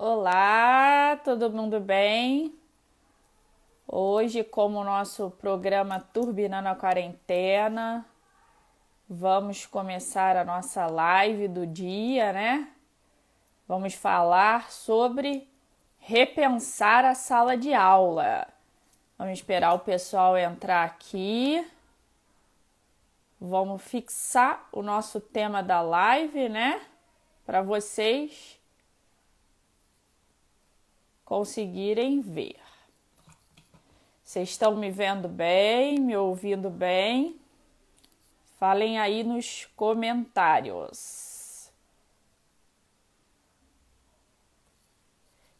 Olá, todo mundo bem? Hoje, como o nosso programa Turbinando a Quarentena, vamos começar a nossa live do dia, né? Vamos falar sobre repensar a sala de aula. Vamos esperar o pessoal entrar aqui. Vamos fixar o nosso tema da live, né? Para vocês conseguirem ver. Vocês estão me vendo bem, me ouvindo bem? Falem aí nos comentários.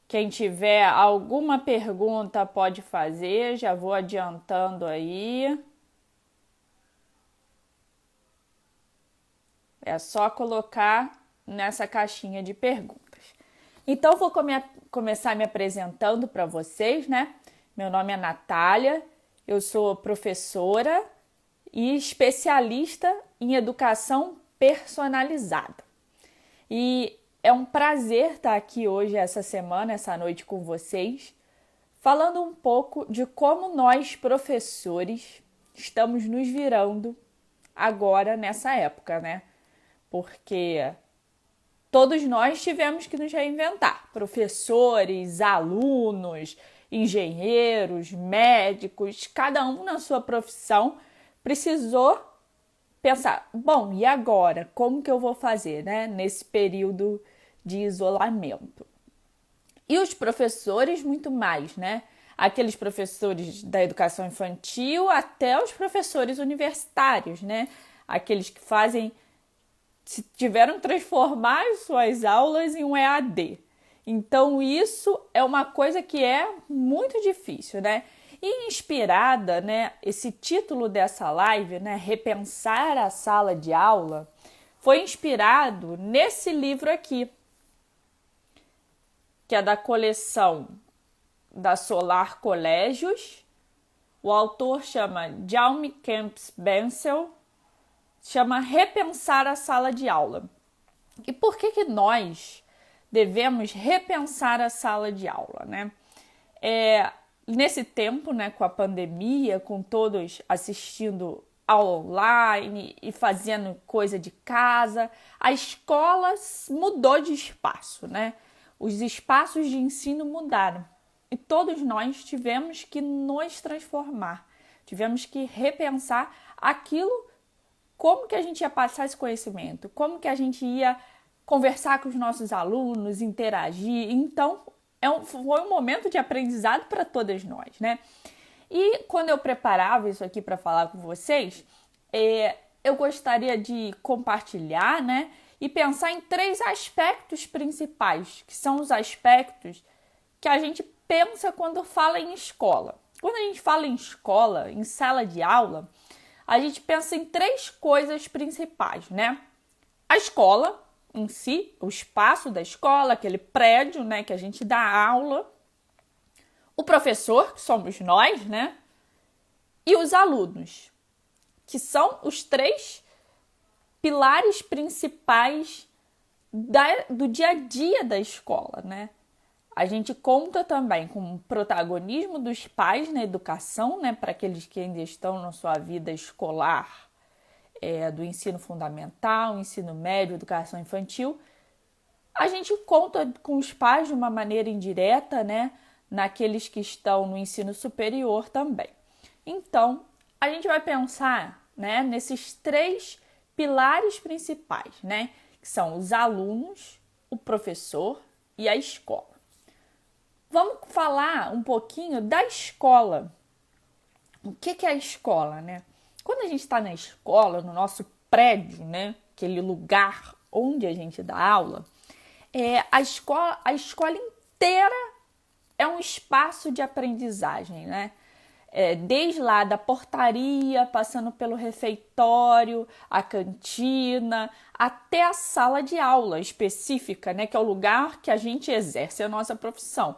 Quem tiver alguma pergunta pode fazer, já vou adiantando aí. É só colocar nessa caixinha de perguntas. Então, vou começar me apresentando para vocês, né? Meu nome é Natália, eu sou professora e especialista em educação personalizada. E é um prazer estar aqui hoje, essa noite com vocês, falando um pouco de como nós, professores, estamos nos virando agora nessa época, né? Porque todos nós tivemos que nos reinventar, professores, alunos, engenheiros, médicos, cada um na sua profissão precisou pensar, bom, e agora? Como que eu vou fazer, né, nesse período de isolamento? E os professores muito mais, né? Aqueles professores da educação infantil até os professores universitários, né? Aqueles que tiveram que transformar suas aulas em um EAD. Então, isso é uma coisa que é muito difícil, né? E inspirada, né, esse título dessa live, né, Repensar a Sala de Aula, foi inspirado nesse livro aqui, que é da coleção da Solar Colégios. O autor chama Jaume Kemps Bensel, chama Repensar a Sala de Aula. E por que nós devemos repensar a sala de aula, né? Nesse tempo, né, com a pandemia, com todos assistindo aula online e fazendo coisa de casa, a escola mudou de espaço, né? Os espaços de ensino mudaram e todos nós tivemos que nos transformar, tivemos que repensar aquilo, como que a gente ia passar esse conhecimento, como que a gente ia conversar com os nossos alunos, interagir. Então, foi um momento de aprendizado para todas nós, né? E quando eu preparava isso aqui para falar com vocês, eu gostaria de compartilhar, né? E pensar em 3 aspectos principais, que são os aspectos que a gente pensa quando fala em escola. Quando a gente fala em escola, em sala de aula, a gente pensa em 3 coisas principais, né? A escola em si, o espaço da escola, aquele prédio, né, que a gente dá aula, o professor, que somos nós, né, e os alunos, que são os 3 pilares principais do dia a dia da escola, né? A gente conta também com o protagonismo dos pais na educação, né, para aqueles que ainda estão na sua vida escolar, do ensino fundamental, ensino médio, educação infantil. A gente conta com os pais de uma maneira indireta, né, naqueles que estão no ensino superior também. Então, a gente vai pensar, né, nesses 3 pilares principais, né, que são os alunos, o professor e a escola. Vamos falar um pouquinho da escola. O que é a escola, né? Quando a gente está na escola, no nosso prédio, né, aquele lugar onde a gente dá aula, a escola inteira é um espaço de aprendizagem, né? Desde lá da portaria, passando pelo refeitório, a cantina, até a sala de aula específica, né, que é o lugar que a gente exerce a nossa profissão.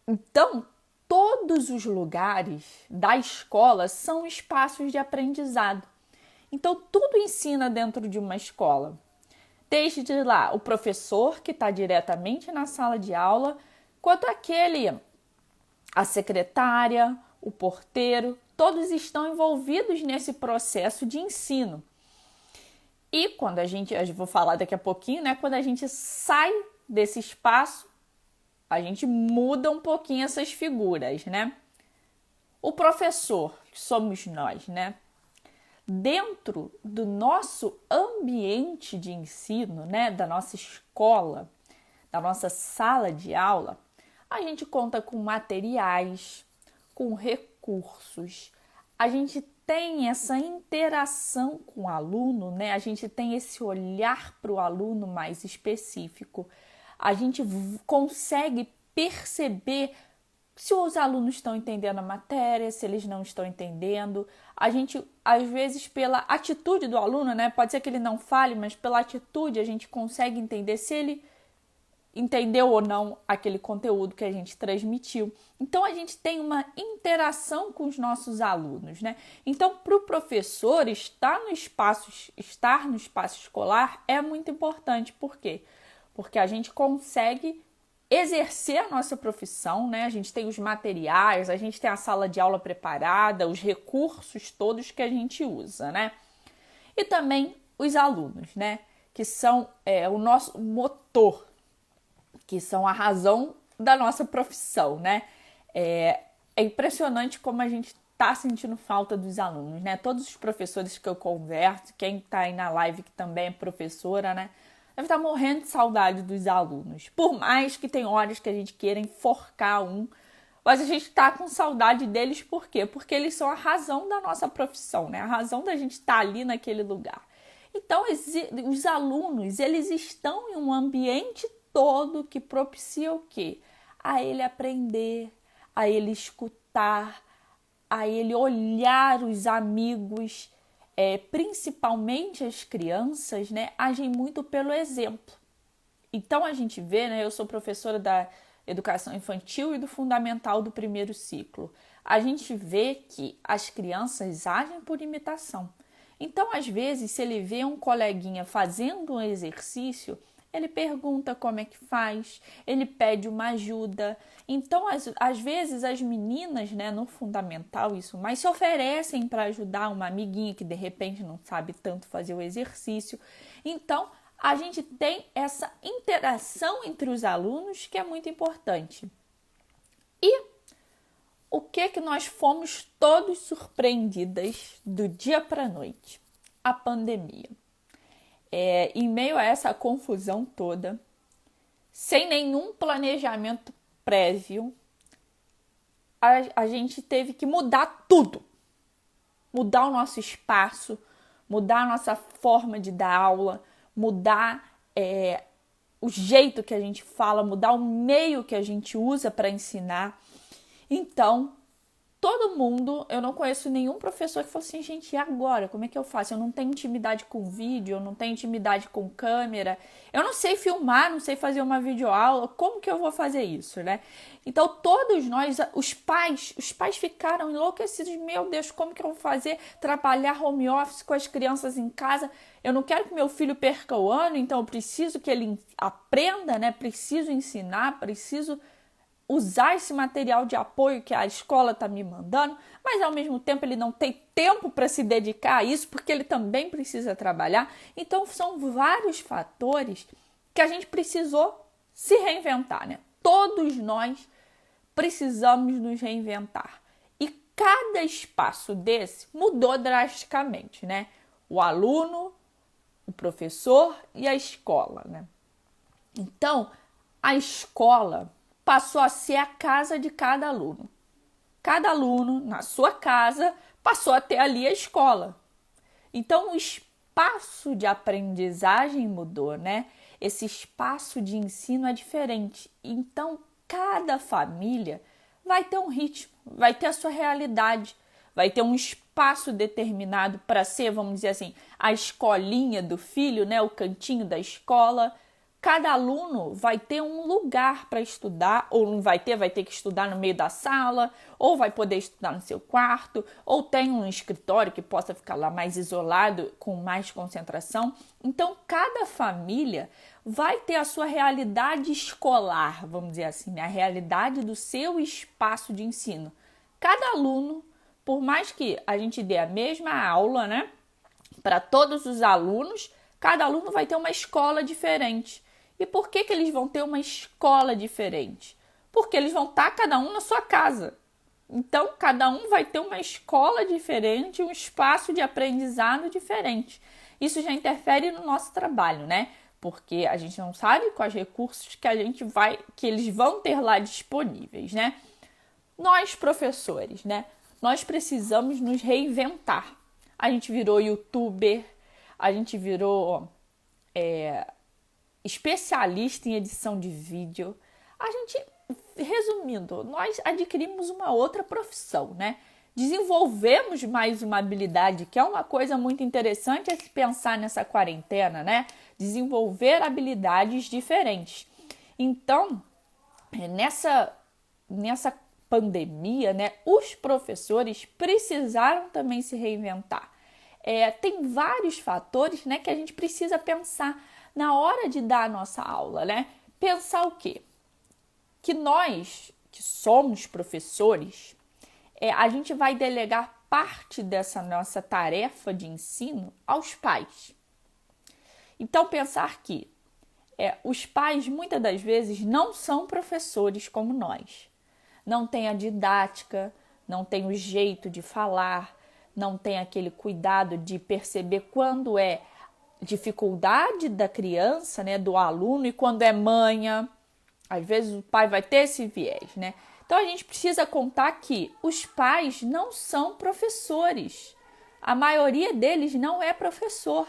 Então, todos os lugares da escola são espaços de aprendizado. Então, tudo ensina dentro de uma escola. Desde lá, o professor que está diretamente na sala de aula, quanto a secretária, o porteiro, todos estão envolvidos nesse processo de ensino. E quando eu vou falar daqui a pouquinho, né? Quando a gente sai desse espaço, a gente muda um pouquinho essas figuras, né? O professor, que somos nós, né? Dentro do nosso ambiente de ensino, né? Da nossa escola, da nossa sala de aula, a gente conta com materiais, com recursos, a gente tem essa interação com o aluno, né? A gente tem esse olhar para o aluno mais específico, a gente consegue perceber se os alunos estão entendendo a matéria, se eles não estão entendendo. A gente, às vezes, pela atitude do aluno, né? Pode ser que ele não fale, mas pela atitude a gente consegue entender se ele entendeu ou não aquele conteúdo que a gente transmitiu. Então, a gente tem uma interação com os nossos alunos, né? Então, para o professor estar no espaço escolar é muito importante. Por quê? Porque a gente consegue exercer a nossa profissão, né? A gente tem os materiais, a gente tem a sala de aula preparada, os recursos todos que a gente usa, né? E também os alunos, né? Que são o nosso motor, que são a razão da nossa profissão, né? É impressionante como a gente tá sentindo falta dos alunos, né? Todos os professores que eu converso, quem tá aí na live que também é professora, né? Deve estar morrendo de saudade dos alunos. Por mais que tem horas que a gente queira enforcar mas a gente tá com saudade deles por quê? Porque eles são a razão da nossa profissão, né? A razão da gente estar ali naquele lugar. Então, os alunos, eles estão em um ambiente todo que propicia o quê? A ele aprender, a ele escutar, a ele olhar os amigos, principalmente as crianças, né, agem muito pelo exemplo. Então a gente vê, né, eu sou professora da educação infantil e do fundamental do primeiro ciclo. A gente vê que as crianças agem por imitação. Então, às vezes, se ele vê um coleguinha fazendo um exercício, ele pergunta como é que faz, ele pede uma ajuda. Então, às vezes, as meninas, né, no fundamental, isso, mas se oferecem para ajudar uma amiguinha que, de repente, não sabe tanto fazer o exercício. Então, a gente tem essa interação entre os alunos que é muito importante. E o que nós fomos todos surpreendidas do dia para a noite? A pandemia. Em meio a essa confusão toda, sem nenhum planejamento prévio, a gente teve que mudar tudo. Mudar o nosso espaço, mudar a nossa forma de dar aula, mudar o jeito que a gente fala, mudar o meio que a gente usa para ensinar. Então, todo mundo, eu não conheço nenhum professor que falou assim, gente, e agora? Como é que eu faço? Eu não tenho intimidade com vídeo, eu não tenho intimidade com câmera, eu não sei filmar, não sei fazer uma videoaula, como que eu vou fazer isso, né? Então, todos nós, os pais ficaram enlouquecidos, meu Deus, como que eu vou fazer? Trabalhar home office com as crianças em casa, eu não quero que meu filho perca o ano, então eu preciso que ele aprenda, né? Preciso ensinar, preciso usar esse material de apoio que a escola está me mandando, mas ao mesmo tempo ele não tem tempo para se dedicar a isso, porque ele também precisa trabalhar. Então são vários fatores que a gente precisou se reinventar, né? Todos nós precisamos nos reinventar. E cada espaço desse mudou drasticamente, né? O aluno, o professor e a escola, né? Então, a escola passou a ser a casa de cada aluno. Cada aluno, na sua casa, passou a ter ali a escola. Então, o espaço de aprendizagem mudou, né? Esse espaço de ensino é diferente. Então, cada família vai ter um ritmo, vai ter a sua realidade, vai ter um espaço determinado para ser, vamos dizer assim, a escolinha do filho, né? O cantinho da escola. cada aluno vai ter um lugar para estudar, ou não vai ter que estudar no meio da sala, ou vai poder estudar no seu quarto, ou tem um escritório que possa ficar lá mais isolado, com mais concentração. Então, cada família vai ter a sua realidade escolar, vamos dizer assim, né? A realidade do seu espaço de ensino. Cada aluno, por mais que a gente dê a mesma aula, né, para todos os alunos, cada aluno vai ter uma escola diferente. E por que eles vão ter uma escola diferente? Porque eles vão estar cada um na sua casa. Então, cada um vai ter uma escola diferente, um espaço de aprendizado diferente. Isso já interfere no nosso trabalho, né? Porque a gente não sabe quais recursos que eles vão ter lá disponíveis, né? Nós, professores, né? Nós precisamos nos reinventar. A gente virou youtuber, a gente virou especialista em edição de vídeo. A gente, resumindo, nós adquirimos uma outra profissão, né? Desenvolvemos mais uma habilidade, que é uma coisa muito interessante a se pensar nessa quarentena, né? Desenvolver habilidades diferentes. Então, nessa pandemia, né, os professores precisaram também se reinventar. Tem vários fatores, né, que a gente precisa pensar na hora de dar a nossa aula, né? Pensar o quê? Que nós, que somos professores, a gente vai delegar parte dessa nossa tarefa de ensino aos pais. Então, pensar que os pais, muitas das vezes, não são professores como nós. Não tem a didática, não tem o jeito de falar, não tem aquele cuidado de perceber quando é dificuldade da criança, né, do aluno, e quando é manha. Às vezes o pai vai ter esse viés, né? Então a gente precisa contar que os pais não são professores. A maioria deles não é professor.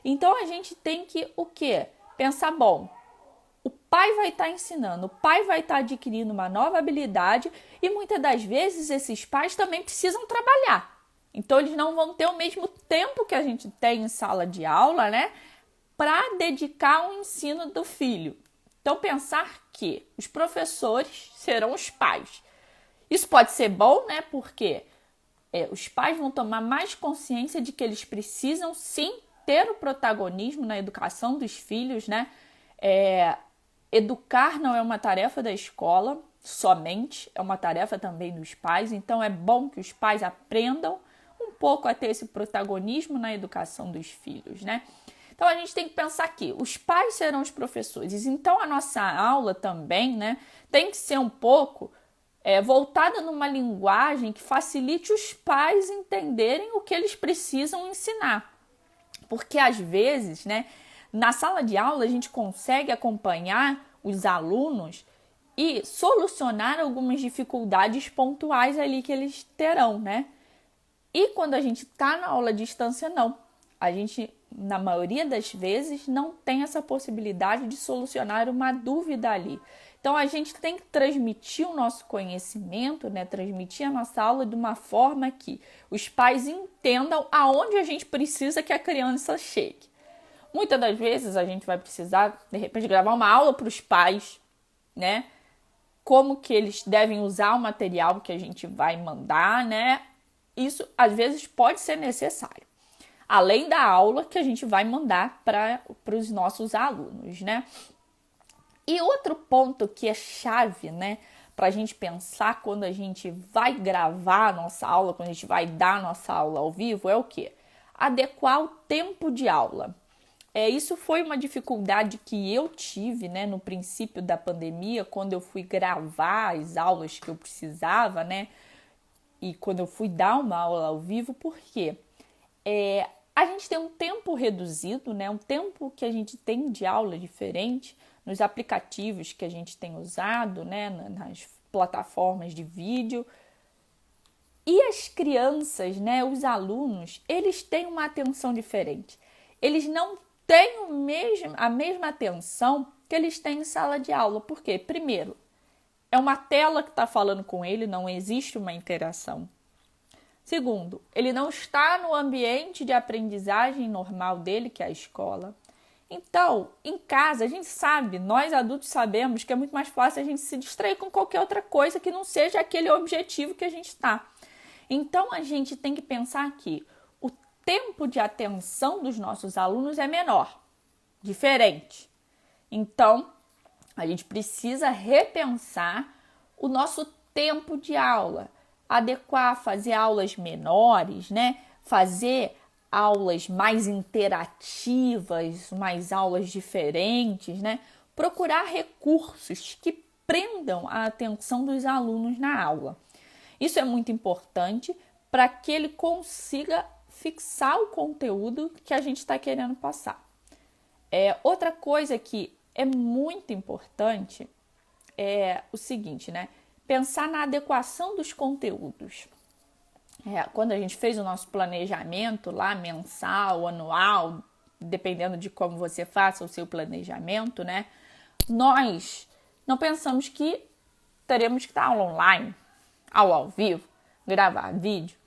Então a gente tem que o quê? Pensar, bom, o pai vai estar ensinando, o pai vai estar adquirindo uma nova habilidade e muitas das vezes esses pais também precisam trabalhar. Então eles não vão ter o mesmo tempo que a gente tem em sala de aula, né, para dedicar ao ensino do filho. Então pensar que os professores serão os pais. Isso pode ser bom, né, porque os pais vão tomar mais consciência de que eles precisam sim ter o protagonismo na educação dos filhos, né? Educar não é uma tarefa da escola somente, é uma tarefa também dos pais. Então é bom que os pais aprendam um pouco a ter esse protagonismo na educação dos filhos, né? Então a gente tem que pensar que os pais serão os professores. Então a nossa aula também, né, tem que ser um pouco voltada numa linguagem que facilite os pais entenderem o que eles precisam ensinar. Porque às vezes, né, na sala de aula a gente consegue acompanhar os alunos e solucionar algumas dificuldades pontuais ali que eles terão, né? E quando a gente está na aula à distância, não. A gente, na maioria das vezes, não tem essa possibilidade de solucionar uma dúvida ali. Então, a gente tem que transmitir o nosso conhecimento, né? Transmitir a nossa aula de uma forma que os pais entendam aonde a gente precisa que a criança chegue. Muitas das vezes, a gente vai precisar, de repente, gravar uma aula para os pais, né? Como que eles devem usar o material que a gente vai mandar, né? Isso, às vezes, pode ser necessário. Além da aula que a gente vai mandar para os nossos alunos, né? E outro ponto que é chave, né, para a gente pensar quando a gente vai gravar a nossa aula, quando a gente vai dar a nossa aula ao vivo, é o quê? Adequar o tempo de aula. Isso foi uma dificuldade que eu tive, né, no princípio da pandemia, quando eu fui gravar as aulas que eu precisava, né, e quando eu fui dar uma aula ao vivo, porque a gente tem um tempo reduzido, né, um tempo que a gente tem de aula diferente, nos aplicativos que a gente tem usado, né, nas plataformas de vídeo. E as crianças, né, os alunos, eles têm uma atenção diferente. Eles não têm a mesma atenção que eles têm em sala de aula. Por quê? Primeiro, é uma tela que está falando com ele, não existe uma interação. Segundo, ele não está no ambiente de aprendizagem normal dele, que é a escola. Então, em casa, a gente sabe, nós adultos sabemos que é muito mais fácil a gente se distrair com qualquer outra coisa que não seja aquele objetivo que a gente está. Então, a gente tem que pensar que o tempo de atenção dos nossos alunos é menor, diferente. Então, a gente precisa repensar o nosso tempo de aula, adequar, fazer aulas menores, né? Fazer aulas mais interativas, mais aulas diferentes, né? Procurar recursos que prendam a atenção dos alunos na aula. Isso é muito importante para que ele consiga fixar o conteúdo que a gente está querendo passar. Outra coisa que é muito importante é o seguinte, né? Pensar na adequação dos conteúdos. Quando a gente fez o nosso planejamento lá, mensal, anual, dependendo de como você faça o seu planejamento, né? Nós não pensamos que teremos que dar aula online, aula ao vivo, gravar vídeo.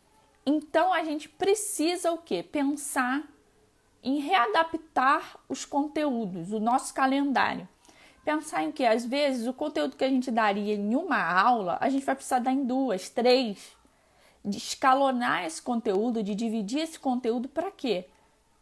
Então, a gente precisa o quê? Pensar em readaptar os conteúdos, o nosso calendário. Pensar em que, às vezes, o conteúdo que a gente daria em uma aula, a gente vai precisar dar em 2, 3. De escalonar esse conteúdo, de dividir esse conteúdo para quê?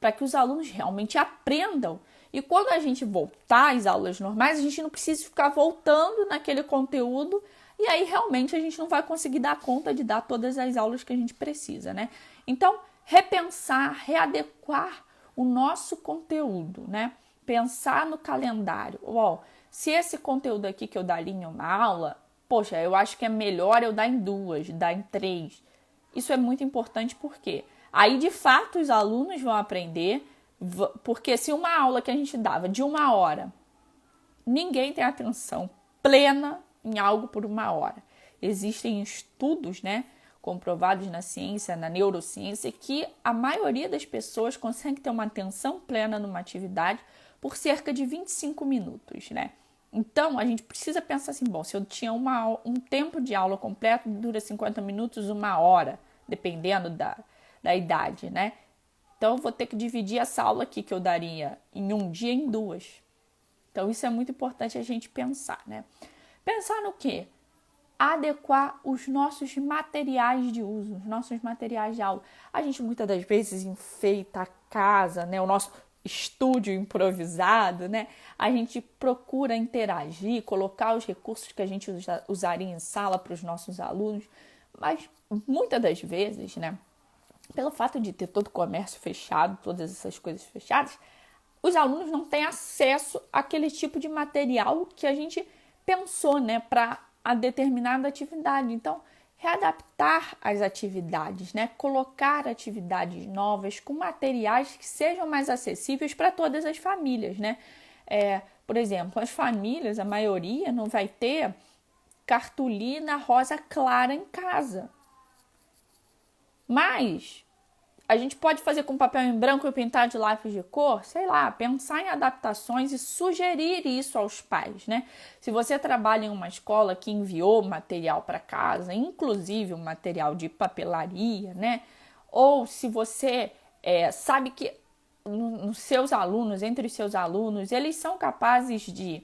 Para que os alunos realmente aprendam. E quando a gente voltar às aulas normais, a gente não precisa ficar voltando naquele conteúdo e aí realmente a gente não vai conseguir dar conta de dar todas as aulas que a gente precisa, né? Então, repensar, readequar o nosso conteúdo, né? Pensar no calendário. Se esse conteúdo aqui que eu daria em uma aula, poxa, eu acho que é melhor eu dar em 2, dar em 3. Isso é muito importante porque aí, de fato, os alunos vão aprender, porque se uma aula que a gente dava de 1 hora, ninguém tem atenção plena em algo por 1 hora. Existem estudos, né, comprovados na ciência, na neurociência, que a maioria das pessoas consegue ter uma atenção plena numa atividade por cerca de 25 minutos, né? Então, a gente precisa pensar assim, se eu tinha um tempo de aula completo, dura 50 minutos, 1 hora, dependendo da idade, né? Então, eu vou ter que dividir essa aula aqui que eu daria em um dia em 2. Então, isso é muito importante a gente pensar, né? Pensar no quê? Adequar os nossos materiais de uso, os nossos materiais de aula. A gente, muitas das vezes, enfeita a casa, né? O nosso estúdio improvisado, né? A gente procura interagir, colocar os recursos que a gente usaria em sala para os nossos alunos, mas muitas das vezes, né, pelo fato de ter todo o comércio fechado, todas essas coisas fechadas, os alunos não têm acesso àquele tipo de material que a gente pensou, né, para a determinada atividade. Então, readaptar as atividades, né? Colocar atividades novas com materiais que sejam mais acessíveis para todas as famílias, né? Por exemplo, as famílias, a maioria não vai ter cartolina rosa clara em casa. Mas a gente pode fazer com papel em branco e pintar de lápis de cor, sei lá, pensar em adaptações e sugerir isso aos pais, né? Se você trabalha em uma escola que enviou material para casa, inclusive um material de papelaria, né? Ou se você sabe que nos seus alunos, entre os seus alunos, eles são capazes de,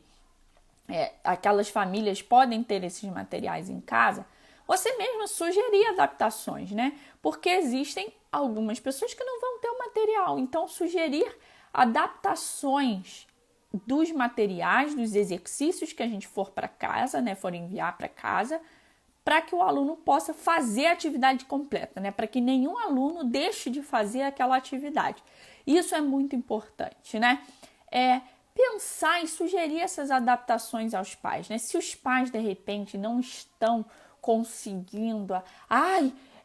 aquelas famílias podem ter esses materiais em casa, você mesmo sugerir adaptações, né? Porque existem algumas pessoas que não vão ter o material. Então, sugerir adaptações dos materiais, dos exercícios que a gente for para casa, né? For enviar para casa, para que o aluno possa fazer a atividade completa, né? Para que nenhum aluno deixe de fazer aquela atividade. Isso é muito importante, né? Pensar e sugerir essas adaptações aos pais, né? Se os pais, de repente, não estão conseguindo,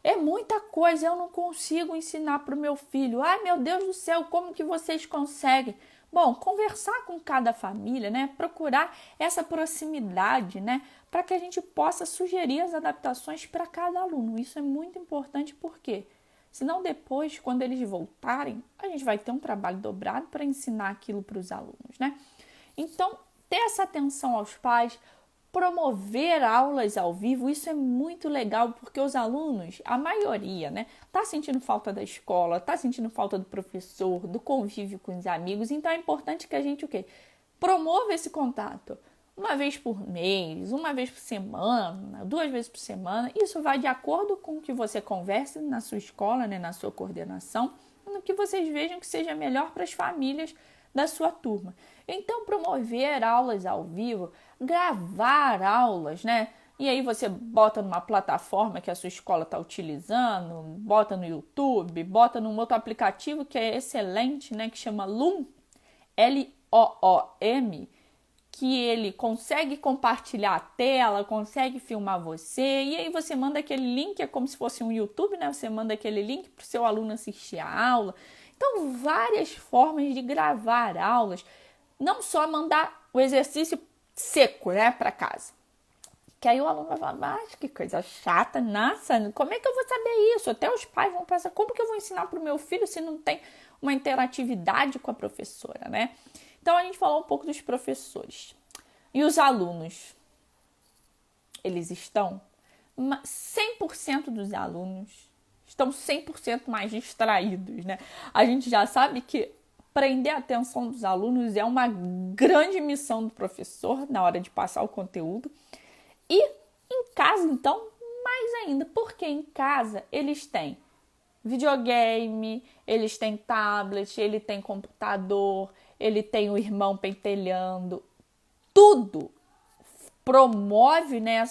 é muita coisa, eu não consigo ensinar para o meu filho. Ai, meu Deus do céu, como que vocês conseguem? Bom, conversar com cada família, né? Procurar essa proximidade, né? Para que a gente possa sugerir as adaptações para cada aluno. Isso é muito importante porque senão depois, quando eles voltarem, a gente vai ter um trabalho dobrado para ensinar aquilo para os alunos, né? Então, ter essa atenção aos pais, promover aulas ao vivo, isso é muito legal, porque os alunos, a maioria, né, tá sentindo falta da escola, tá sentindo falta do professor, do convívio com os amigos, então é importante que a gente o quê? Promova esse contato. Uma vez por mês, uma vez por semana, 2 vezes por semana. Isso vai de acordo com o que você converse na sua escola, né, na sua coordenação, no que vocês vejam que seja melhor para as famílias da sua turma. Então, promover aulas ao vivo, gravar aulas, né? E aí você bota numa plataforma que a sua escola está utilizando, bota no YouTube, bota num outro aplicativo que é excelente, né? Que chama Loom, L-O-O-M, que ele consegue compartilhar a tela, consegue filmar você, e aí você manda aquele link, é como se fosse um YouTube, né? Você manda aquele link para o seu aluno assistir a aula. Então, várias formas de gravar aulas, não só mandar o exercício seco, né, para casa. Que aí o aluno vai falar, mas que coisa chata, nossa, como é que eu vou saber isso? Até os pais vão pensar, como que eu vou ensinar para o meu filho se não tem uma interatividade com a professora, né? Então, a gente falou um pouco dos professores. E os alunos? Eles estão... 100% dos alunos estão 100% mais distraídos, né? A gente já sabe que prender a atenção dos alunos é uma grande missão do professor na hora de passar o conteúdo. E em casa, então, mais ainda. Porque em casa eles têm videogame, eles têm tablet, ele tem computador, ele tem o irmão pentelhando, tudo promove, né,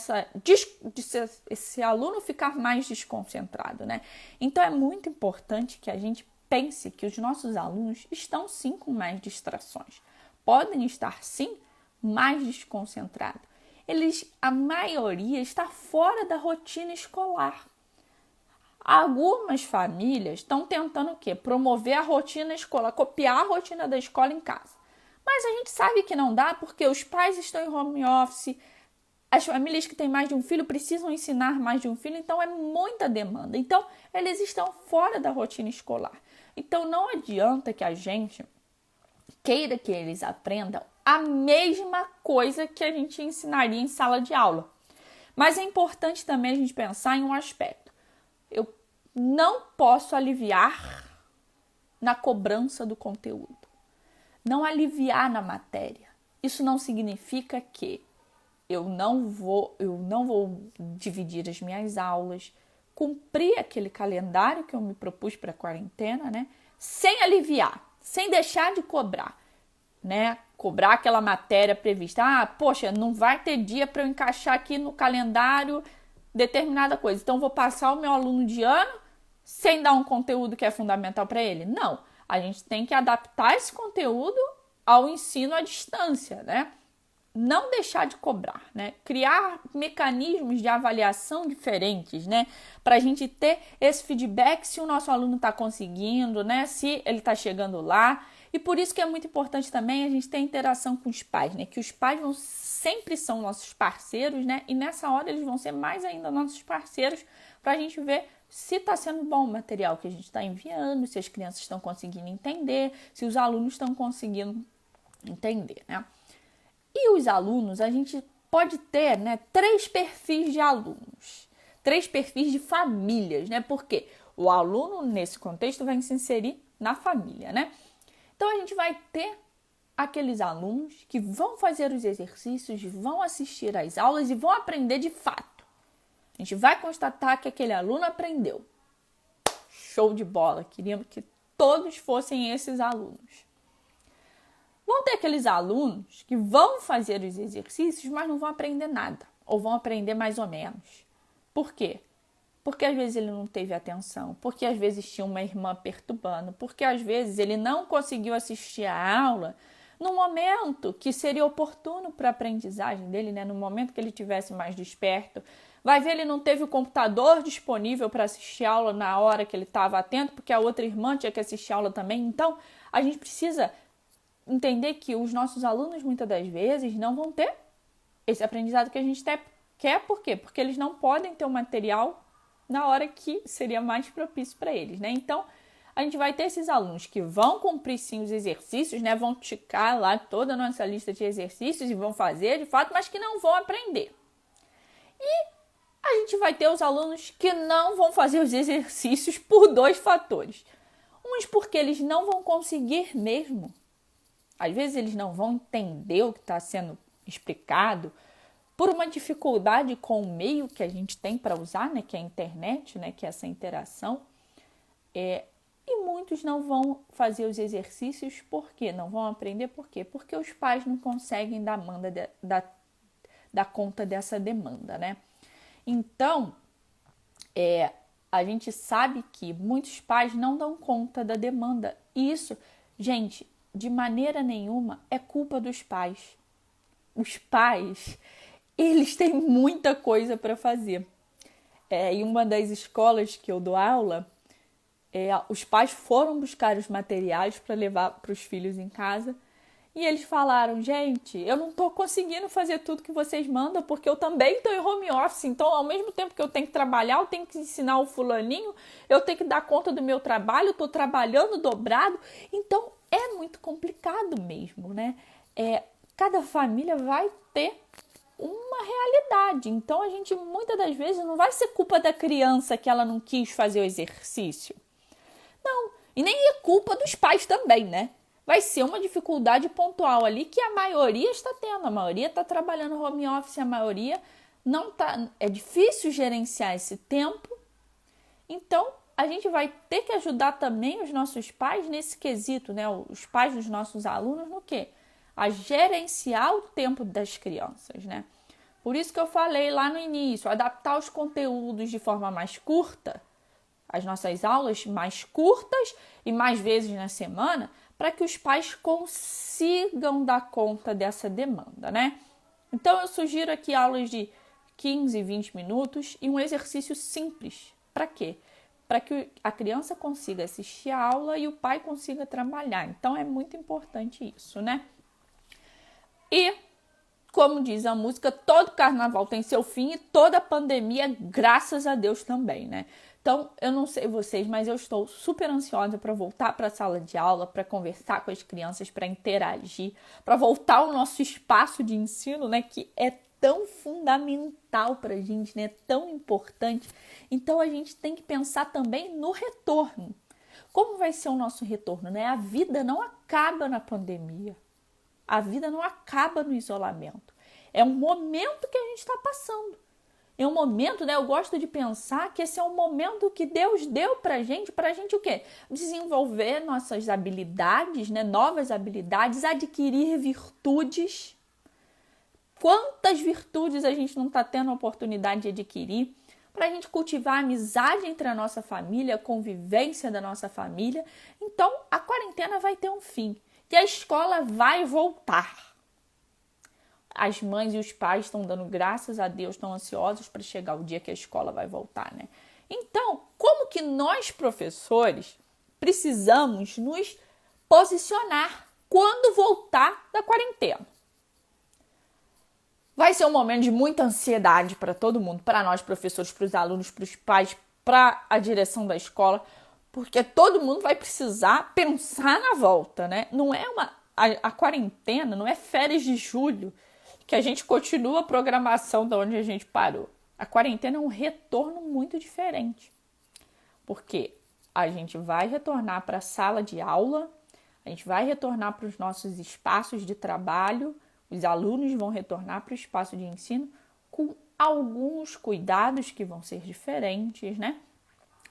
esse aluno ficar mais desconcentrado, né? Então é muito importante que a gente pense que os nossos alunos estão sim com mais distrações, podem estar sim mais desconcentrados. A maioria está fora da rotina escolar. Algumas famílias estão tentando o quê? Promover a rotina escolar, copiar a rotina da escola em casa. Mas a gente sabe que não dá porque os pais estão em home office, as famílias que têm mais de um filho precisam ensinar mais de um filho, então é muita demanda. Então, eles estão fora da rotina escolar. Então, não adianta que a gente queira que eles aprendam a mesma coisa que a gente ensinaria em sala de aula. Mas é importante também a gente pensar em um aspecto. Eu não posso aliviar na cobrança do conteúdo. Não aliviar na matéria. Isso não significa que eu não vou dividir as minhas aulas, cumprir aquele calendário que eu me propus para a quarentena, né? Sem aliviar, sem deixar de cobrar, né? Cobrar aquela matéria prevista. Ah, poxa, não vai ter dia para eu encaixar aqui no calendário determinada coisa. Então, vou passar o meu aluno de ano sem dar um conteúdo que é fundamental para ele? Não. A gente tem que adaptar esse conteúdo ao ensino à distância, né? Não deixar de cobrar, né? Criar mecanismos de avaliação diferentes, né? Para a gente ter esse feedback se o nosso aluno está conseguindo, né? Se ele está chegando lá. E por isso que é muito importante também a gente ter interação com os pais, né? Que os pais sempre são nossos parceiros, né? E nessa hora eles vão ser mais ainda nossos parceiros para a gente ver se está sendo bom o material que a gente está enviando, se as crianças estão conseguindo entender, se os alunos estão conseguindo entender, né? E os alunos, a gente pode ter, né, 3 perfis de alunos, 3 perfis de famílias, né? Porque o aluno, nesse contexto, vai se inserir na família, né? Então, a gente vai ter aqueles alunos que vão fazer os exercícios, vão assistir às aulas e vão aprender de fato. A gente vai constatar que aquele aluno aprendeu. Show de bola! Queríamos que todos fossem esses alunos. Vão ter aqueles alunos que vão fazer os exercícios, mas não vão aprender nada. Ou vão aprender mais ou menos. Por quê? Porque às vezes ele não teve atenção. Porque às vezes tinha uma irmã perturbando. Porque às vezes ele não conseguiu assistir a aula no momento que seria oportuno para a aprendizagem dele, né? No momento que ele estivesse mais desperto. Vai ver, ele não teve o computador disponível para assistir a aula na hora que ele estava atento, porque a outra irmã tinha que assistir a aula também. Então, a gente precisa entender que os nossos alunos, muitas das vezes, não vão ter esse aprendizado que a gente quer. Por quê? Porque eles não podem ter o material na hora que seria mais propício para eles, né? Então, a gente vai ter esses alunos que vão cumprir sim os exercícios, né? Vão ticar lá toda a nossa lista de exercícios e vão fazer de fato, mas que não vão aprender. E a gente vai ter os alunos que não vão fazer os exercícios por 2 fatores. Uns porque eles não vão conseguir mesmo. Às vezes eles não vão entender o que está sendo explicado por uma dificuldade com o meio que a gente tem para usar, né, que é a internet, né, que é essa interação. E muitos não vão fazer os exercícios por quê? Não vão aprender por quê? Porque os pais não conseguem dar conta dessa demanda, né? Então, a gente sabe que muitos pais não dão conta da demanda. E isso, gente, de maneira nenhuma é culpa dos pais. Os pais, eles têm muita coisa para fazer. Em uma das escolas que eu dou aula, os pais foram buscar os materiais para levar para os filhos em casa. E eles falaram, gente, eu não estou conseguindo fazer tudo que vocês mandam porque eu também estou em home office. Então, ao mesmo tempo que eu tenho que trabalhar, eu tenho que ensinar o fulaninho, eu tenho que dar conta do meu trabalho, eu estou trabalhando dobrado. Então, é muito complicado mesmo, né? Cada família vai ter uma realidade. Então, a gente, muitas das vezes, não vai ser culpa da criança que ela não quis fazer o exercício. Não, e nem é culpa dos pais também, né? Vai ser uma dificuldade pontual ali que a maioria está tendo. A maioria está trabalhando home office, a maioria não está. É difícil gerenciar esse tempo. Então, a gente vai ter que ajudar também os nossos pais nesse quesito, né? Os pais dos nossos alunos no quê? A gerenciar o tempo das crianças, né? Por isso que eu falei lá no início, adaptar os conteúdos de forma mais curta, as nossas aulas mais curtas e mais vezes na semana, para que os pais consigam dar conta dessa demanda, né? Então, eu sugiro aqui aulas de 15, 20 minutos e um exercício simples. Para quê? Para que a criança consiga assistir a aula e o pai consiga trabalhar. Então, é muito importante isso, né? E, como diz a música, todo carnaval tem seu fim e toda pandemia, graças a Deus, também, né? Então, eu não sei vocês, mas eu estou super ansiosa para voltar para a sala de aula, para conversar com as crianças, para interagir, para voltar ao nosso espaço de ensino, né, que é tão fundamental para a gente, né, tão importante. Então, a gente tem que pensar também no retorno. Como vai ser o nosso retorno, né? A vida não acaba na pandemia. A vida não acaba no isolamento. É um momento que a gente está passando. É um momento, né? Eu gosto de pensar que esse é um momento que Deus deu pra gente o quê? Desenvolver nossas habilidades, né? Novas habilidades, adquirir virtudes. Quantas virtudes a gente não está tendo a oportunidade de adquirir? Para a gente cultivar a amizade entre a nossa família, a convivência da nossa família. Então, a quarentena vai ter um fim. E a escola vai voltar. As mães e os pais estão dando graças a Deus, estão ansiosos para chegar o dia que a escola vai voltar, né? Então, como que nós, professores, precisamos nos posicionar quando voltar da quarentena? Vai ser um momento de muita ansiedade para todo mundo, para nós, professores, para os alunos, para os pais, para a direção da escola, porque todo mundo vai precisar pensar na volta, né? Não é a quarentena, não é férias de julho, que a gente continua a programação de onde a gente parou. A quarentena é um retorno muito diferente. Porque a gente vai retornar para a sala de aula, a gente vai retornar para os nossos espaços de trabalho, os alunos vão retornar para o espaço de ensino com alguns cuidados que vão ser diferentes, né?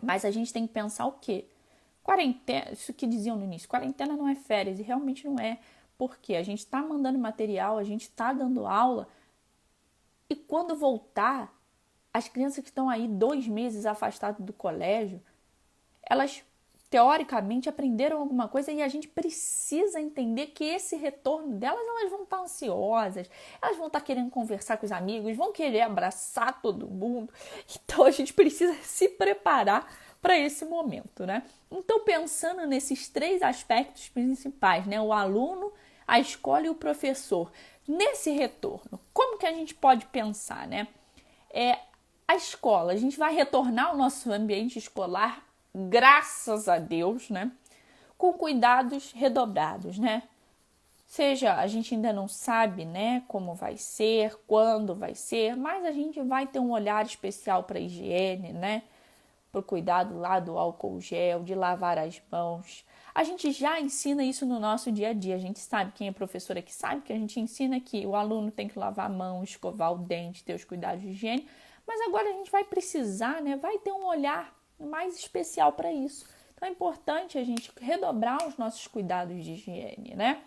Mas a gente tem que pensar o quê? Quarentena, isso que diziam no início, quarentena não é férias, e realmente não é. Porque a gente está mandando material, a gente está dando aula e quando voltar, as crianças que estão aí 2 meses afastadas do colégio, elas teoricamente aprenderam alguma coisa e a gente precisa entender que esse retorno delas, elas vão estar ansiosas, elas vão estar querendo conversar com os amigos, vão querer abraçar todo mundo. Então a gente precisa se preparar para esse momento, né? Então, pensando nesses 3 aspectos principais, né? O aluno, a escola e o professor. Nesse retorno, como que a gente pode pensar, né? A escola, a gente vai retornar ao nosso ambiente escolar graças a Deus, né? Com cuidados redobrados, né? Seja, a gente ainda não sabe, né, como vai ser, quando vai ser, mas a gente vai ter um olhar especial para a higiene, né? Para o cuidado lá do álcool gel, de lavar as mãos. A gente já ensina isso no nosso dia a dia. A gente sabe, quem é professora aqui sabe que a gente ensina que o aluno tem que lavar a mão, escovar o dente, ter os cuidados de higiene. Mas agora a gente vai precisar, né? Vai ter um olhar mais especial para isso. Então é importante a gente redobrar os nossos cuidados de higiene, né?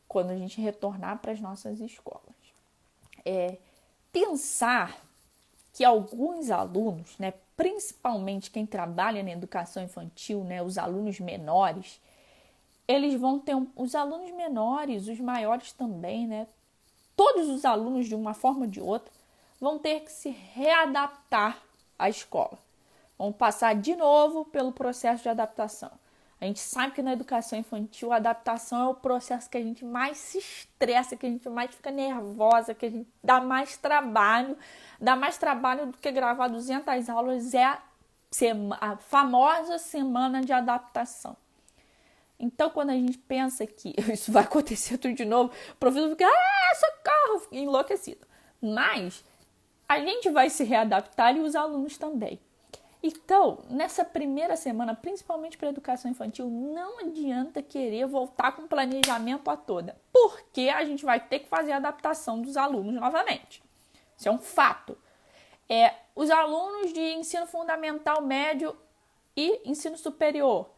Quando a gente retornar para as nossas escolas. Pensar que alguns alunos, né, principalmente quem trabalha na educação infantil, né, os alunos menores, eles vão ter os alunos menores, os maiores também, né, todos os alunos de uma forma ou de outra vão ter que se readaptar à escola. Vão passar de novo pelo processo de adaptação. A gente sabe que na educação infantil a adaptação é o processo que a gente mais se estressa, que a gente mais fica nervosa, que a gente dá mais trabalho do que gravar 200 aulas, é a famosa semana de adaptação. Então, quando a gente pensa que isso vai acontecer tudo de novo, o professor fica, socorro, fica enlouquecido. Mas a gente vai se readaptar e os alunos também. Então, nessa primeira semana, principalmente para a educação infantil, não adianta querer voltar com planejamento a toda, porque a gente vai ter que fazer a adaptação dos alunos novamente. Isso é um fato. Os alunos de ensino fundamental, médio e ensino superior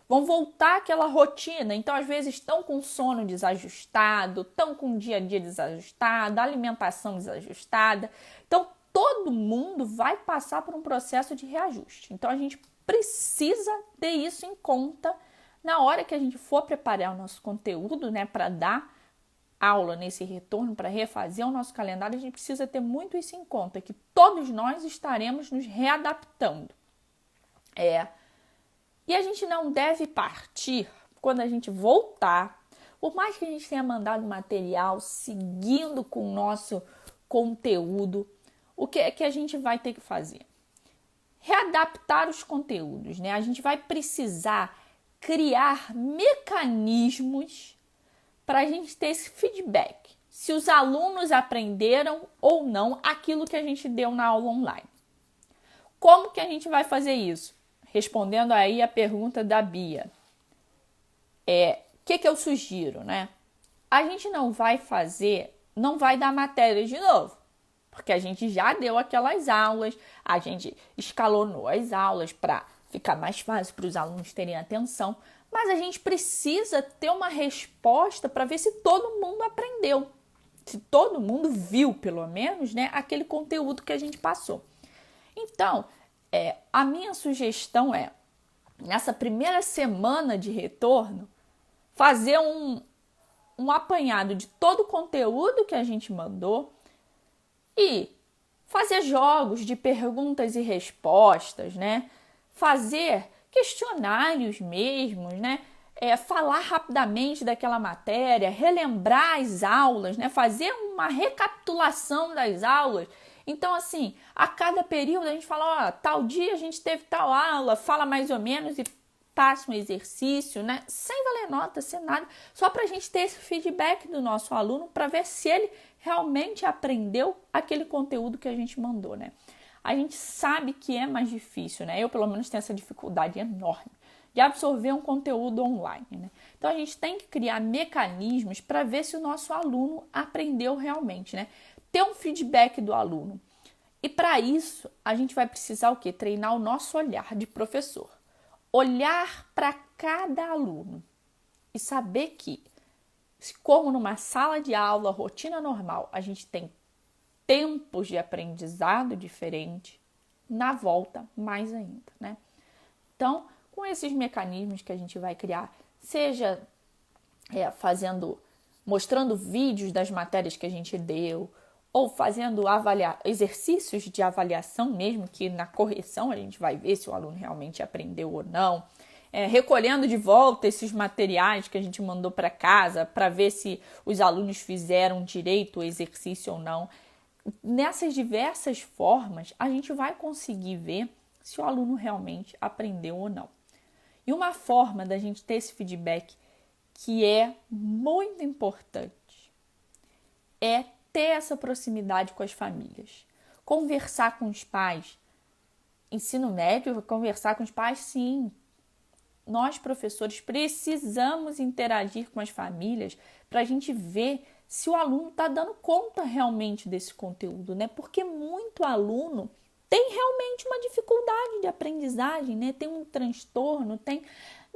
vão voltar àquela rotina. Então, às vezes, estão com sono desajustado, estão com o dia a dia desajustado, alimentação desajustada. Então, todo mundo vai passar por um processo de reajuste. Então, a gente precisa ter isso em conta na hora que a gente for preparar o nosso conteúdo, né, para dar aula nesse retorno, para refazer o nosso calendário. A gente precisa ter muito isso em conta, que todos nós estaremos nos readaptando. E a gente não deve partir, quando a gente voltar, por mais que a gente tenha mandado material, seguindo com o nosso conteúdo, o que é que a gente vai ter que fazer? Readaptar os conteúdos, né? A gente vai precisar criar mecanismos para a gente ter esse feedback. Se os alunos aprenderam ou não aquilo que a gente deu na aula online. Como que a gente vai fazer isso? Respondendo aí a pergunta da Bia. O que eu sugiro, né? A gente não vai dar matéria de novo. Porque a gente já deu aquelas aulas, a gente escalonou as aulas para ficar mais fácil para os alunos terem atenção, mas a gente precisa ter uma resposta para ver se todo mundo aprendeu, se todo mundo viu, pelo menos, né, aquele conteúdo que a gente passou. Então, a minha sugestão nessa primeira semana de retorno, fazer um apanhado de todo o conteúdo que a gente mandou, e fazer jogos de perguntas e respostas, né? Fazer questionários mesmos, né? Falar rapidamente daquela matéria, relembrar as aulas, né? Fazer uma recapitulação das aulas. Então, assim, a cada período a gente fala, tal dia a gente teve tal aula, fala mais ou menos e passa um exercício, né? Sem valer nota, sem nada, só para a gente ter esse feedback do nosso aluno para ver se ele realmente aprendeu aquele conteúdo que a gente mandou, né? A gente sabe que é mais difícil, né? Eu, pelo menos, tenho essa dificuldade enorme de absorver um conteúdo online, né? Então, a gente tem que criar mecanismos para ver se o nosso aluno aprendeu realmente, né? Ter um feedback do aluno. E para isso, a gente vai precisar o quê? Treinar o nosso olhar de professor. Olhar para cada aluno e saber que, como numa sala de aula, rotina normal, a gente tem tempos de aprendizado diferente, na volta mais ainda, né? Então, com esses mecanismos que a gente vai criar, seja mostrando vídeos das matérias que a gente deu, ou fazendo exercícios de avaliação mesmo, que na correção a gente vai ver se o aluno realmente aprendeu ou não, recolhendo de volta esses materiais que a gente mandou para casa para ver se os alunos fizeram direito o exercício ou não. Nessas diversas formas, a gente vai conseguir ver se o aluno realmente aprendeu ou não. E uma forma da gente ter esse feedback que é muito importante é ter essa proximidade com as famílias. Conversar com os pais. Ensino médio, conversar com os pais, sim. Nós, professores, precisamos interagir com as famílias para a gente ver se o aluno está dando conta realmente desse conteúdo, né? Porque muito aluno tem realmente uma dificuldade de aprendizagem, né? Tem um transtorno, tem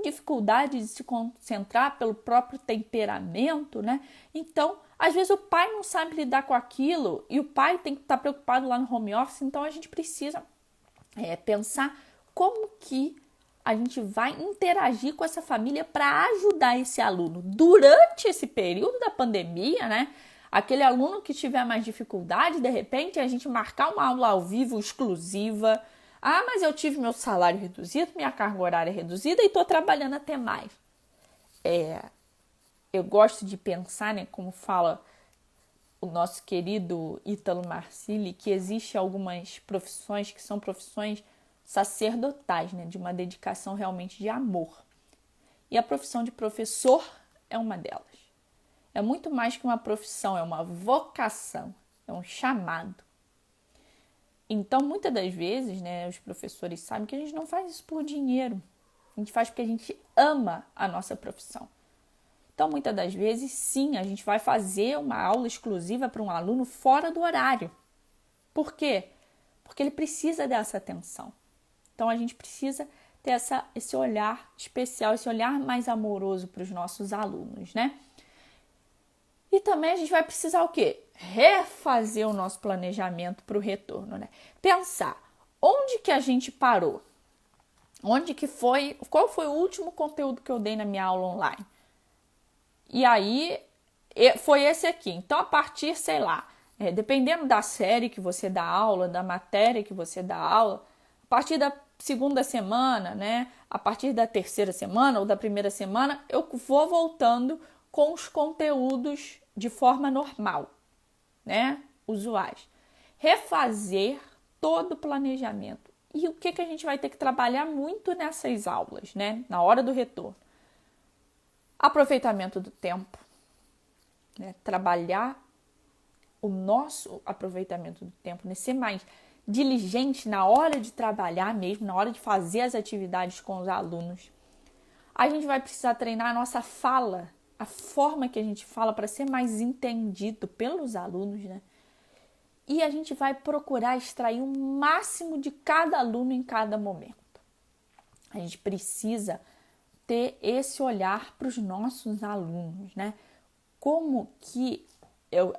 dificuldade de se concentrar pelo próprio temperamento, né? Então, às vezes o pai não sabe lidar com aquilo e o pai tem que estar preocupado lá no home office, então a gente precisa pensar como que a gente vai interagir com essa família para ajudar esse aluno durante esse período da pandemia, né? Aquele aluno que tiver mais dificuldade, de repente, a gente marcar uma aula ao vivo exclusiva. Ah, mas eu tive meu salário reduzido, minha carga horária reduzida e estou trabalhando até mais. Eu gosto de pensar, né, como fala o nosso querido Ítalo Marcilli, que existe algumas profissões que são profissões sacerdotais, né, de uma dedicação realmente de amor. E a profissão de professor é uma delas. É muito mais que uma profissão, é uma vocação, é um chamado. Então, muitas das vezes, né, os professores sabem que a gente não faz isso por dinheiro. A gente faz porque a gente ama a nossa profissão. Então, muitas das vezes, sim, a gente vai fazer uma aula exclusiva para um aluno fora do horário. Por quê? Porque ele precisa dessa atenção. Então, a gente precisa ter esse olhar especial, esse olhar mais amoroso para os nossos alunos, né? E também a gente vai precisar o quê? Refazer o nosso planejamento para o retorno, né? Pensar, onde que a gente parou? Qual foi o último conteúdo que eu dei na minha aula online? E aí, foi esse aqui. Então, a partir, sei lá, dependendo da série que você dá aula, da matéria que você dá aula, a partir da segunda semana, né? A partir da terceira semana ou da primeira semana, eu vou voltando com os conteúdos de forma normal, né? Usuais. Refazer todo o planejamento. E o que a gente vai ter que trabalhar muito nessas aulas, né? Na hora do retorno. Aproveitamento do tempo, né? Trabalhar o nosso aproveitamento do tempo, né? Ser mais diligente na hora de trabalhar mesmo, na hora de fazer as atividades com os alunos. A gente vai precisar treinar a nossa fala, a forma que a gente fala para ser mais entendido pelos alunos, né? E a gente vai procurar extrair o máximo de cada aluno em cada momento. A gente precisa ter esse olhar para os nossos alunos, né? Como que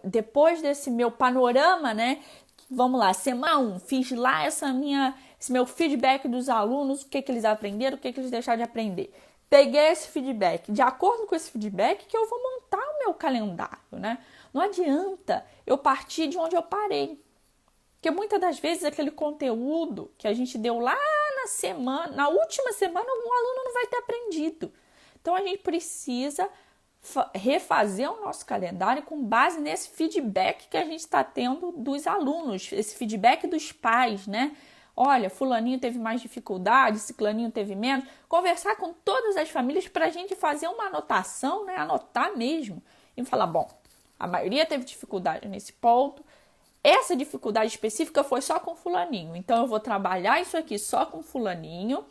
depois desse meu panorama, né? Vamos lá, semana 1, fiz lá esse meu feedback dos alunos, o que eles aprenderam, o que eles deixaram de aprender. Peguei esse feedback, de acordo com esse feedback que eu vou montar o meu calendário, né? Não adianta eu partir de onde eu parei. Porque muitas das vezes aquele conteúdo que a gente deu lá na última semana, um aluno não vai ter aprendido. Então, a gente precisa refazer o nosso calendário com base nesse feedback que a gente está tendo dos alunos, esse feedback dos pais, né? Olha, fulaninho teve mais dificuldade, ciclaninho teve menos. Conversar com todas as famílias para a gente fazer uma anotação, né? Anotar mesmo. E falar, bom, a maioria teve dificuldade nesse ponto. Essa dificuldade específica foi só com fulaninho. Então, eu vou trabalhar isso aqui só com fulaninho.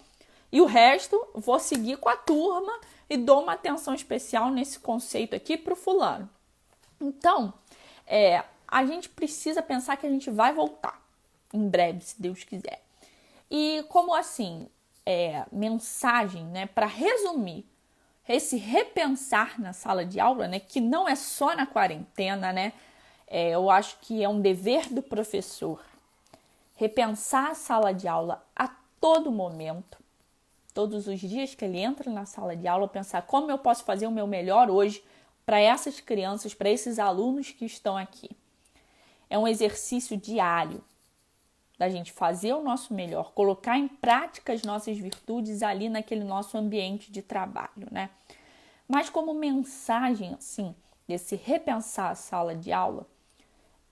E o resto, vou seguir com a turma e dou uma atenção especial nesse conceito aqui para o fulano. Então, a gente precisa pensar que a gente vai voltar em breve, se Deus quiser. E como assim, mensagem, né, para resumir esse repensar na sala de aula, né, que não é só na quarentena, né, eu acho que é um dever do professor repensar a sala de aula a todo momento, todos os dias que ele entra na sala de aula, pensar como eu posso fazer o meu melhor hoje para essas crianças, para esses alunos que estão aqui. É um exercício diário da gente fazer o nosso melhor, colocar em prática as nossas virtudes ali naquele nosso ambiente de trabalho, né? Mas como mensagem, assim, desse repensar a sala de aula,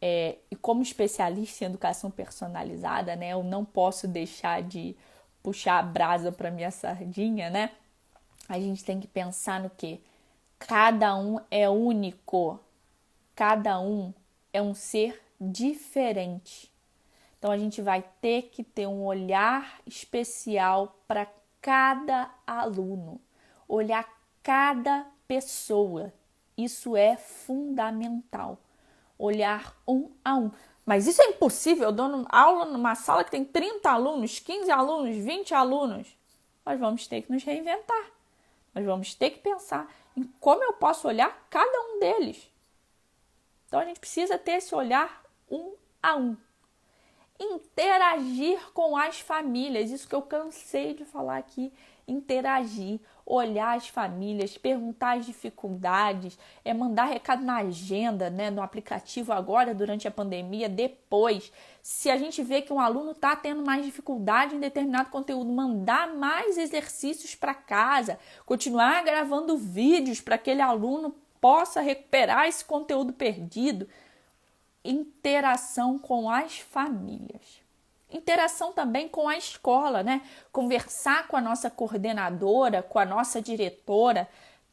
E como especialista em educação personalizada, né, eu não posso deixar de puxar a brasa para minha sardinha, né? A gente tem que pensar no quê? Cada um é único, cada um é um ser diferente. Então a gente vai ter que ter um olhar especial para cada aluno, olhar cada pessoa. Isso é fundamental. Olhar um a um. Mas isso é impossível, eu dou aula numa sala que tem 30 alunos, 15 alunos, 20 alunos. Nós vamos ter que nos reinventar. Nós vamos ter que pensar em como eu posso olhar cada um deles. Então a gente precisa ter esse olhar um a um. Interagir com as famílias, isso que eu cansei de falar aqui. Interagir, olhar as famílias, perguntar as dificuldades, mandar recado na agenda, né, no aplicativo agora durante a pandemia, depois. Se a gente vê que um aluno está tendo mais dificuldade em determinado conteúdo, mandar mais exercícios para casa, continuar gravando vídeos para que aquele aluno possa recuperar esse conteúdo perdido. Interação com as famílias. Interação também com a escola, né? Conversar com a nossa coordenadora, com a nossa diretora,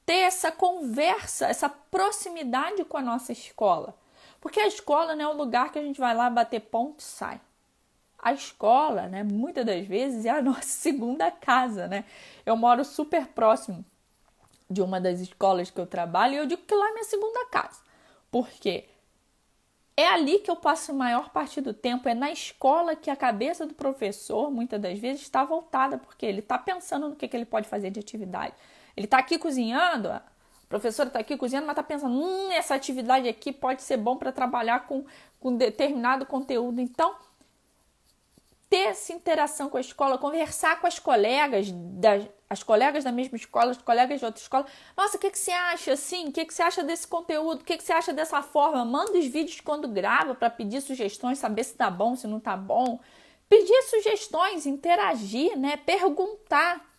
ter essa conversa, essa proximidade com a nossa escola. Porque a escola não é o lugar que a gente vai lá bater ponto e sai. A escola, né, muitas das vezes, é a nossa segunda casa, né? Eu moro super próximo de uma das escolas que eu trabalho e eu digo que lá é minha segunda casa. Por quê? É ali que eu passo a maior parte do tempo, é na escola que a cabeça do professor, muitas das vezes, está voltada, porque ele está pensando no que ele pode fazer de atividade. Ele está aqui cozinhando, a professora está aqui cozinhando, mas está pensando, essa atividade aqui pode ser bom para trabalhar com determinado conteúdo. Então, ter essa interação com a escola, conversar com as colegas da mesma escola, as colegas de outra escola. Nossa, o que você acha assim? O que você acha desse conteúdo? O que você acha dessa forma? Manda os vídeos quando grava para pedir sugestões, saber se tá bom, se não tá bom. Pedir sugestões, interagir, né? Perguntar.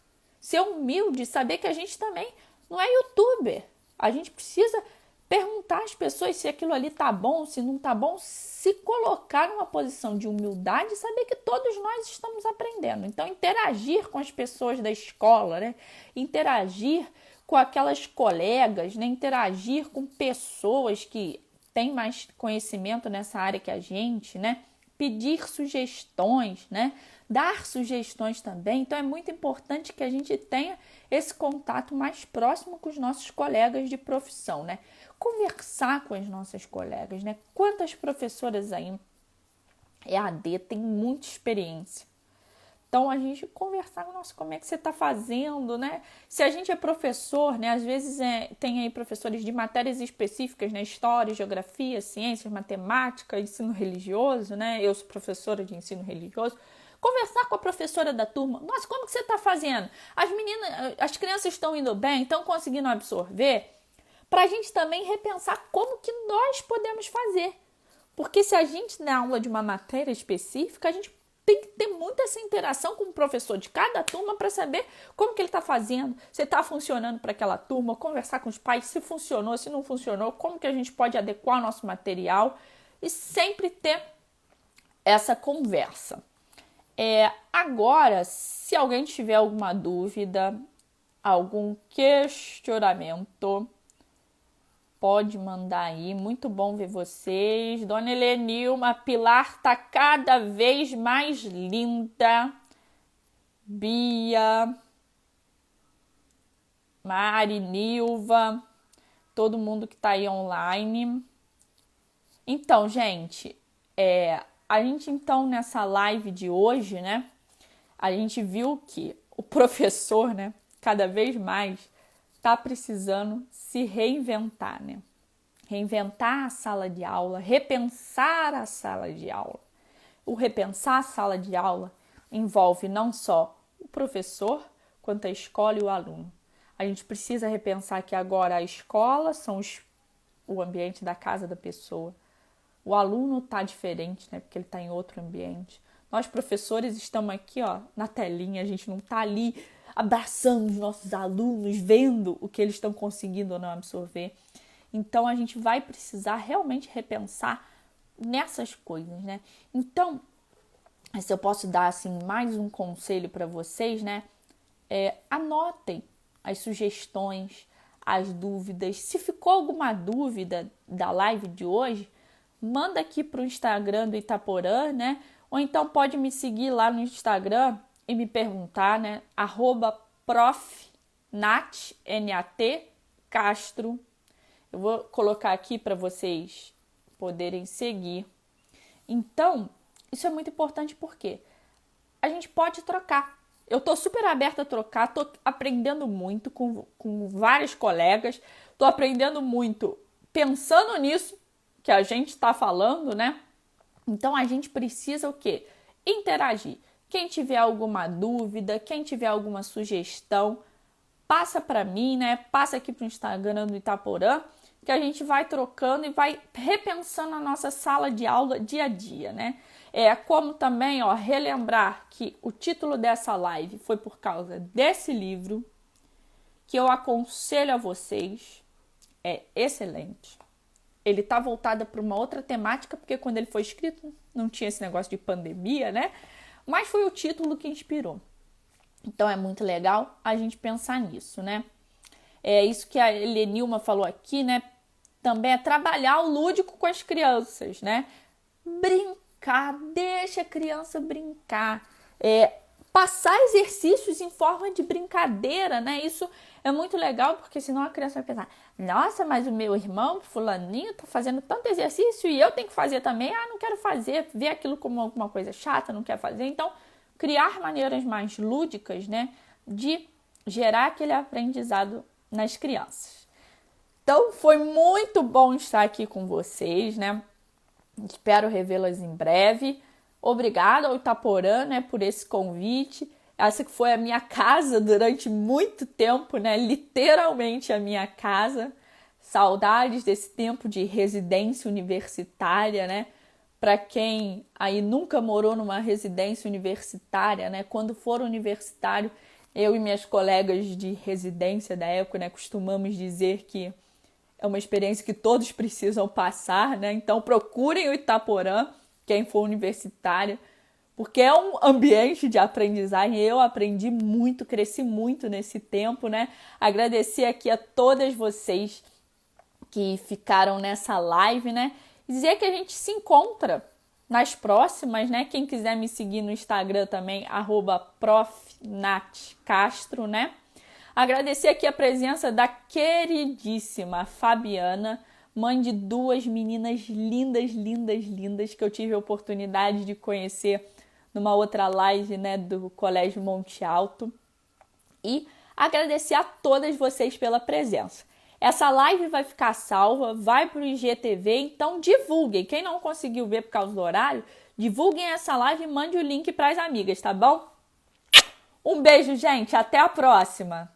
Ser humilde, saber que a gente também não é youtuber. A gente precisa perguntar às pessoas se aquilo ali tá bom, se não tá bom, se colocar numa posição de humildade e saber que todos nós estamos aprendendo. Então, interagir com as pessoas da escola, né? Interagir com aquelas colegas, né? Interagir com pessoas que têm mais conhecimento nessa área que a gente, né? Pedir sugestões, né? Dar sugestões também. Então, é muito importante que a gente tenha esse contato mais próximo com os nossos colegas de profissão, né? Conversar com as nossas colegas, né? Quantas professoras aí EAD tem muita experiência. Então, a gente conversar, nossa, como é que você está fazendo, né? Se a gente é professor, né? Às vezes tem aí professores de matérias específicas, né? História, geografia, ciências, matemática, ensino religioso, né? Eu sou professora de ensino religioso. Conversar com a professora da turma. Nossa, como que você está fazendo? As crianças estão indo bem? Estão conseguindo absorver? Para a gente também repensar como que nós podemos fazer. Porque se a gente dá aula de uma matéria específica, a gente tem que ter muita essa interação com o professor de cada turma para saber como que ele está fazendo, se está funcionando para aquela turma, conversar com os pais se funcionou, se não funcionou, como que a gente pode adequar o nosso material e sempre ter essa conversa. Agora, se alguém tiver alguma dúvida, algum questionamento, pode mandar aí. Muito bom ver vocês. Dona Helenilma, Pilar tá cada vez mais linda. Bia, Mari, Nilva, todo mundo que tá aí online. Então, gente, a gente então nessa live de hoje, né, a gente viu que o professor, né, cada vez mais está precisando se reinventar, né? Reinventar a sala de aula, repensar a sala de aula. O repensar a sala de aula envolve não só o professor, quanto a escola e o aluno. A gente precisa repensar que agora a escola são o ambiente da casa da pessoa. O aluno está diferente, né? Porque ele está em outro ambiente. Nós, professores, estamos aqui, ó, na telinha, a gente não está ali abraçando os nossos alunos, vendo o que eles estão conseguindo ou não absorver. Então, a gente vai precisar realmente repensar nessas coisas, né? Então, se eu posso dar assim mais um conselho para vocês, né? Anotem as sugestões, as dúvidas. Se ficou alguma dúvida da live de hoje, manda aqui para o Instagram do Itaporã, né? Ou então pode me seguir lá no Instagram e me perguntar, né? @profnat, N-A-T, Castro. Eu vou colocar aqui para vocês poderem seguir. Então, isso é muito importante porque a gente pode trocar. Eu tô super aberta a trocar, tô aprendendo muito com vários colegas, tô aprendendo muito pensando nisso que a gente está falando, né? Então, a gente precisa o quê? Interagir. Quem tiver alguma dúvida, quem tiver alguma sugestão, passa para mim, né? Passa aqui pro Instagram do Itaporã, que a gente vai trocando e vai repensando a nossa sala de aula dia a dia, né? Como também, relembrar que o título dessa live foi por causa desse livro, que eu aconselho a vocês, é excelente. Ele está voltado para uma outra temática, porque quando ele foi escrito não tinha esse negócio de pandemia, né? Mas foi o título que inspirou. Então é muito legal a gente pensar nisso, né? É isso que a Helenilma falou aqui, né? Também é trabalhar o lúdico com as crianças, né? Brincar, deixa a criança brincar. Passar exercícios em forma de brincadeira, né? Isso é muito legal, porque senão a criança vai pensar, nossa, mas o meu irmão, fulaninho, tá fazendo tanto exercício e eu tenho que fazer também. Não quero fazer, ver aquilo como alguma coisa chata, não quer fazer. Então, criar maneiras mais lúdicas, né? De gerar aquele aprendizado nas crianças. Então, foi muito bom estar aqui com vocês, né? Espero revê-las em breve. Obrigada ao Itaporã, né, por esse convite. Essa que foi a minha casa durante muito tempo, né? Literalmente a minha casa. Saudades desse tempo de residência universitária, né? Para quem aí nunca morou numa residência universitária, né? Quando for universitário, eu e minhas colegas de residência da época, né, costumamos dizer que é uma experiência que todos precisam passar, né? Então procurem o Itaporã, quem for universitário, porque é um ambiente de aprendizagem. Eu aprendi muito, cresci muito nesse tempo, né? Agradecer aqui a todas vocês que ficaram nessa live, né? Dizer que a gente se encontra nas próximas, né? Quem quiser me seguir no Instagram também, @profnatcastro, né? Agradecer aqui a presença da queridíssima Fabiana, mãe de 2 meninas lindas, lindas, lindas, que eu tive a oportunidade de conhecer numa outra live, né, do Colégio Monte Alto. E agradecer a todas vocês pela presença. Essa live vai ficar salva, vai para o IGTV, então divulguem. Quem não conseguiu ver por causa do horário, divulguem essa live e mande o link para as amigas, tá bom? Um beijo, gente. Até a próxima!